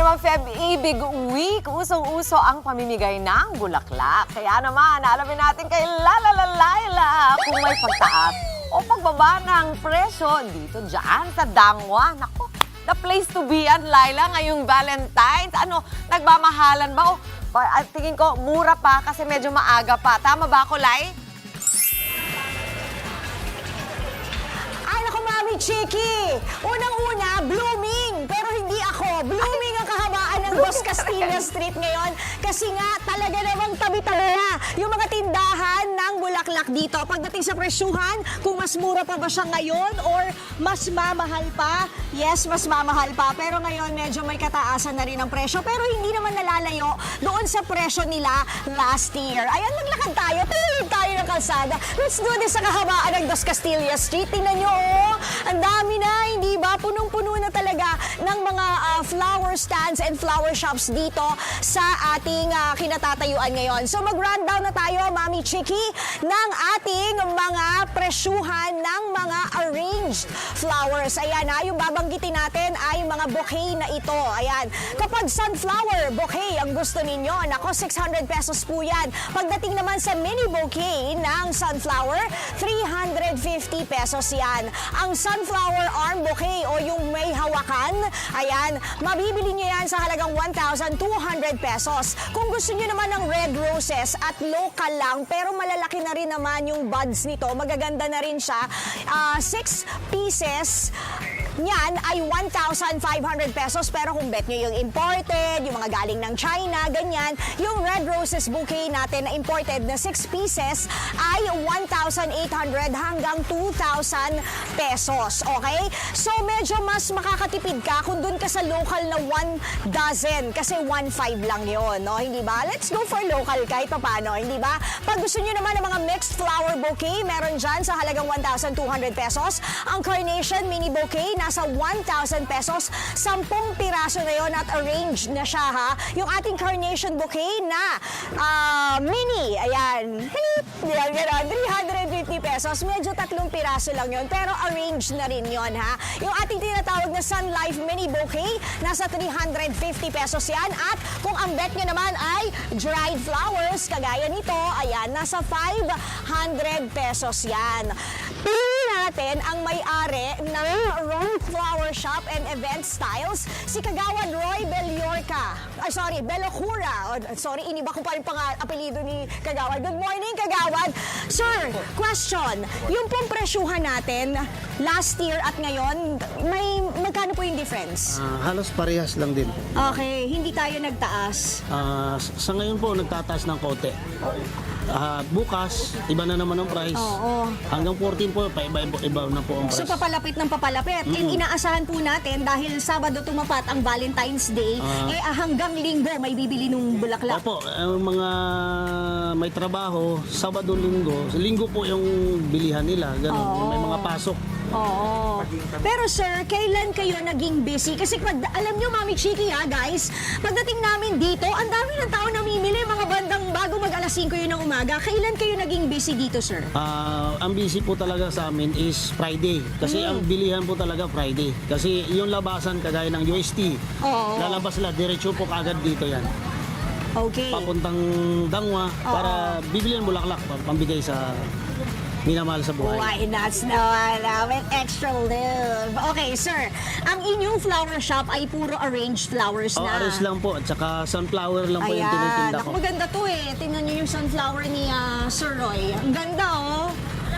naman Feb-Ibig Week, usong-uso ang pamimigay ng bulaklak. Kaya naman, alamin natin kay Laila kung may pagtaas o pagbaba ng presyo dito dyan sa Dangwa. Naku, the place to be yan, Laila, ngayong Valentine's. Ano, nagmamahalan ba? O, tingin ko, mura pa kasi medyo maaga pa. Tama ba ako, Lai? Ay, naku, Mami Chiki! Unang-una, blooming! Pero hindi ako. Blooming ang kahabaan ng Dos Castilla Street ngayon. Kasi nga, talaga namang tabi-tabi na yung mga tindahan ng bulaklak dito. Pagdating sa presyuhan, kung mas mura pa ba siya ngayon or mas mamahal pa? Yes, mas mamahal pa. Pero ngayon, medyo may kataasan na rin ang presyo. Pero hindi naman nalalayo doon sa presyo nila last year. Ayan, maglakad tayo. Tingnan tayo ng kalsada. Let's do this sa kahabaan ng Dos Castilla Street. Tingnan nyo, oh. Ang dami na, hindi ba? Punong-puno na talaga ng mga flower stands and flower shops dito sa ating kinatatayuan ngayon. So mag-rundown na tayo, Mami Chiki, ng ating mga presyuhan ng mga arranged flowers. Ayan ha, yung babanggitin natin ay mga bouquet na ito. Ayan, kapag sunflower bouquet ang gusto ninyo, nako 600 pesos po yan. Pagdating naman sa mini bouquet ng sunflower, 350 pesos yan. Ang sunflower arm bouquet o yung may hawakan, ayan, mabibili nyo yan sa halagang 1,200 pesos. Kung gusto nyo naman ng red roses at local lang, pero malalaki na rin naman yung buds nito, magaganda na rin siya, 6 pieces, yan ay 1,500 pesos. Pero kung bet nyo yung imported, yung mga galing ng China, ganyan, yung red roses bouquet natin na imported na 6 pieces ay 1,800 hanggang 2,000 pesos. Okay? So medyo mas makakatipid ka kung dun ka sa local na 1 dozen kasi 1,500 lang yun, no? Hindi ba? Let's go for local kahit paano, hindi ba? Pag gusto nyo naman ng mga mixed flower bouquet, meron dyan sa halagang 1,200 pesos. Ang carnation mini bouquet nasa 1,000 pesos. 10 piraso na yun at arranged na siya, ha? Yung ating carnation bouquet na mini, ayan, yan, gano'n, 350 pesos. Medyo 3 piraso lang yun, pero arranged na rin yun, ha? Yung ating tinatawag na Sun Life mini bouquet, nasa 350 pesos yan. At kung ang bet nyo naman ay dried flowers, kagaya nito, ayan, nasa 500 pesos yan. Pili natin ang may-ari ng Ron Flower Shop and Event Styles, si Kagawad Roy Bellorca. Ay, sorry, Bellocura. Sorry, iniba ko pa rin apelido ni Kagawad. Good morning, Kagawad. Sir, question. Yung pong presyuhan natin, last year at ngayon, magkano po yung difference? Halos parehas lang din. Okay, hindi tayo nagtaas. Sa ngayon po, nagtataas ng konti. Bukas, iba na naman ang price. Oo. Hanggang 14 po, iba na po ang price. So papalapit ng papalapit. And inaasahan po natin dahil Sabado tumapat ang Valentine's Day, hanggang Linggo may bibili nung bulaklak. Opo, mga may trabaho, Sabado, Linggo po yung bilihan nila. Ganun, may mga pasok. Oo. Pero sir, kailan kayo naging busy? Kasi alam nyo, Mami Chiki ha, guys, pagdating namin dito, ang dami ng tao namimili, mga bandang bago mag alas 5 yun ng umaga. Kailan kayo naging busy dito, sir? Ang busy po talaga sa amin is Friday. Kasi ang bilihan po talaga Friday. Kasi yung labasan kagaya ng UST, lalabas sila, diretso po kagad dito yan. Okay. Papuntang Dangwa para bibilihan bulaklak, pambigay sa minamahal sa buhay. Why not with extra love? Okay, sir. Ang inyong flower shop ay puro arranged flowers na. Arrange lang po. At saka sunflower lang po yung tinitinda ko. Ayan. Maganda to eh. Tingnan niyo yung sunflower ni Sir Roy. Ang ganda oh.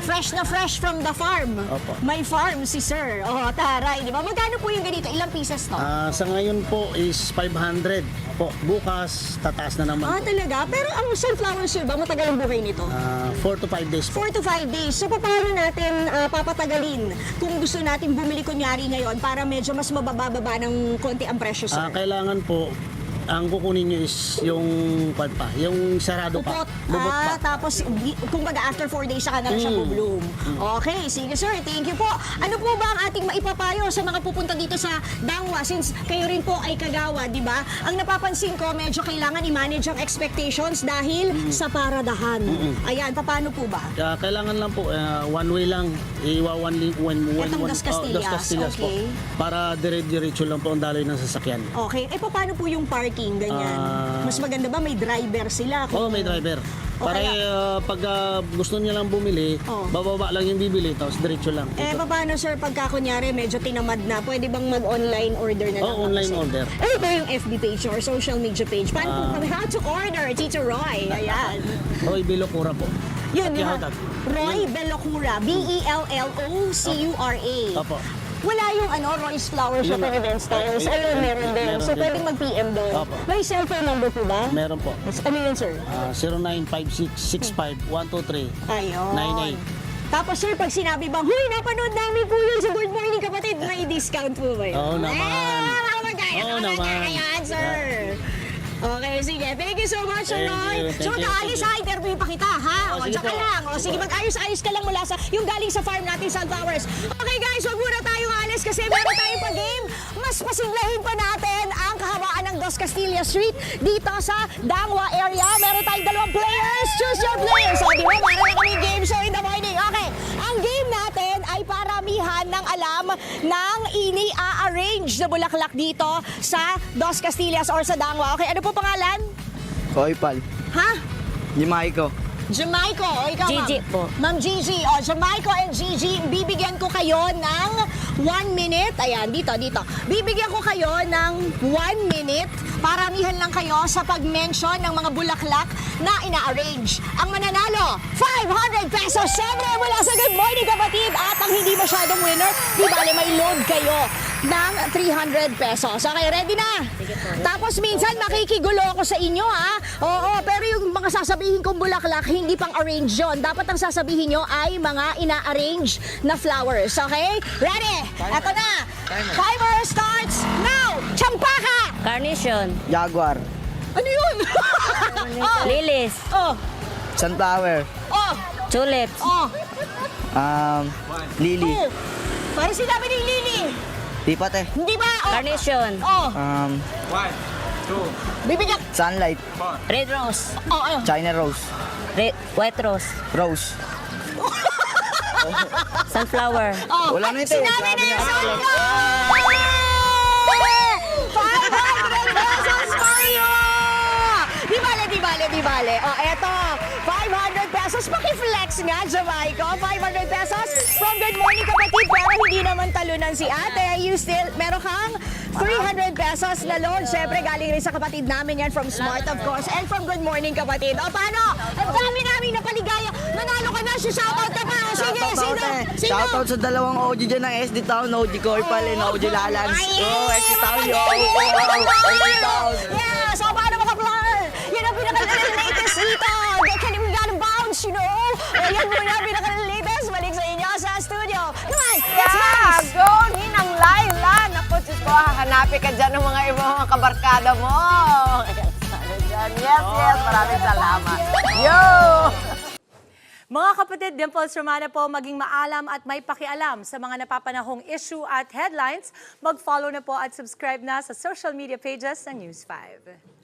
Fresh na fresh from the farm. Opo. May farm si Sir. Oh, taray, di ba? Magkano po yung ganito? Ilang pieces to? Sa ngayon po is 500 po. Bukas, tataas na naman po. Talaga? Pero ang sunflower, sir, ba matagal ang buhay nito? 4 to 5 days po. 4 to 5 days. So, paano natin papatagalin kung gusto natin bumili kunyari ngayon para medyo mas mababa ng konti ang presyo, sir? Kailangan po Ang kukunin nyo is yung kwan pa, yung sarado pa. Upot. Lubot pa. Tapos, kumbaga after 4 days saka na lang siya bubloom. Okay, sige sir, thank you po. Ano po ba ang ating maipapayo sa mga pupunta dito sa Dangwa? Since kayo rin po ay kagawa, di ba? Ang napapansin ko, medyo kailangan i-manage ang expectations dahil sa paradahan. Ayan, paano po ba? Kailangan lang po, one way lang, Etong Dos Castillas, Dos Castillas okay. po. Para dire-diretso lang po ang daloy ng sasakyan. Okay, paano po yung parking, ganyan? Mas maganda ba may driver sila? Oo, may driver. Para pag gusto niya lang bumili, bababa lang yung bibili, tapos diretso lang. Paano sir, pagka kunyari medyo tinamad na, pwede bang mag-online order na lang? Online order. Ano ba yung FB page or social media page? Paano po how to order, Tito Roy? Ayan. Roy Bilocura po. Yun, di ba? Pakihatag. Roy Bellocura, Bellocura. Opo. Wala yung Roy's Flower Shop and Event Stores. Ayun, meron din. So, din pwedeng po. mag-PM doon. Opo. May cellphone number po ba? Meron po. Ano yun, sir? 0956-65-123-98. Ayun. Tapos sir, pag sinabi bang, huy, napanood namin po yun sa Good Morning Kapatid, may discount po ba yun? Oo naman. Oo naman. Ayan, sir. Okay, sige. Thank you so much, Sir Roy. So, mag-aalis ha, interview pa kita, ha? O, sige tsaka po. lang. O, sige, mag-ayos-ayos ka lang mula sa, yung galing sa farm natin, sunflowers. Okay, guys, wag muna tayong alis kasi meron tayong pa-game. Mas pasiglahin pa natin ang kahabaan ng Dos Castillas Street dito sa Dangwa area. Meron tayong 2 players. Choose your players. So, di ba, meron na kami game show in the morning. Okay, ang game natin ay paramihan ng alam ng ini-arrange na bulaklak dito sa Dos Castillas or sa Dangwa. Okay, ano po pangalan? Koipal. Ha? Jamaico. Jamaico, o ikaw, Gigi ma'am? po. Ma'am Gigi, o Jamaico and Gigi, bibigyan ko kayo ng 1 minute. Ayan, dito. Bibigyan ko kayo ng 1 minute. Paramihan lang kayo sa pag-mention ng mga bulaklak na ina-arrange. Ang mananalo, 500 pesos. Siyempre, mula sa Good Morning Kapatid. At ang hindi masyadong winner, di bale may load kayo ng 300 pesos. Okay, ready na? Tapos minsan makikigulo ako sa inyo, ha? Oo, pero yung mga sasabihin kong bulaklak, hindi pang arrange yun. Dapat ang sasabihin nyo ay mga ina-arrange na flowers. Okay? Ready? Eto na. Timer starts now. Champaka! Carnation. Jaguar. Ano yun? Oh, Lilies. oh, Sunflower. oh, Tulips. oh, Lily. oh. Parang sinabi ni Lily. Lipat eh. Hindi ba? Oh, Carnation. oh. Bibigyan. Sunlight. Red rose. Oh, oh. China rose. White rose. Rose. Sunflower. Oh, Wala na ito eh. sinabi Sabi na na. yung 500 pesos for you! Di bale. O, eto, 500 pesos. Paki-flex nga, Jamaico. 500 pesos from Good Morning Kapatid. Pero hindi naman talunan si ate. Meron kang 300 pesos na loan. Siyempre, galing rin sa kapatid namin yan from Smart, of course. And from Good Morning Kapatid. O, paano? Ang dami namin na paligaya. Nanalo ka na, shoutout ka pa. O, sige, sino? Shoutout sa dalawang OG dyan ng SD Town. OG Koipal and OG Lalags. Ay, Oh, SD Town yo. SD Town. Yeah, so paano maka-flower? Yan ang pinaka-latest dito. They can't even get a bounce, you know? O yan muna ang pinaka-latest. Balik sa inyo sa studio. Come on, let's Yeah, bounce! go! Ninang Laila! Naku, Diyos ko, hahanapin ka dyan ng mga ibang mga kabarkada mo. Yes, maraming salamat. Yo! Mga kapatid, Dimples Romana po, maging maalam at may pakialam sa mga napapanahong issue at headlines. Mag-follow na po at subscribe na sa social media pages ng News 5.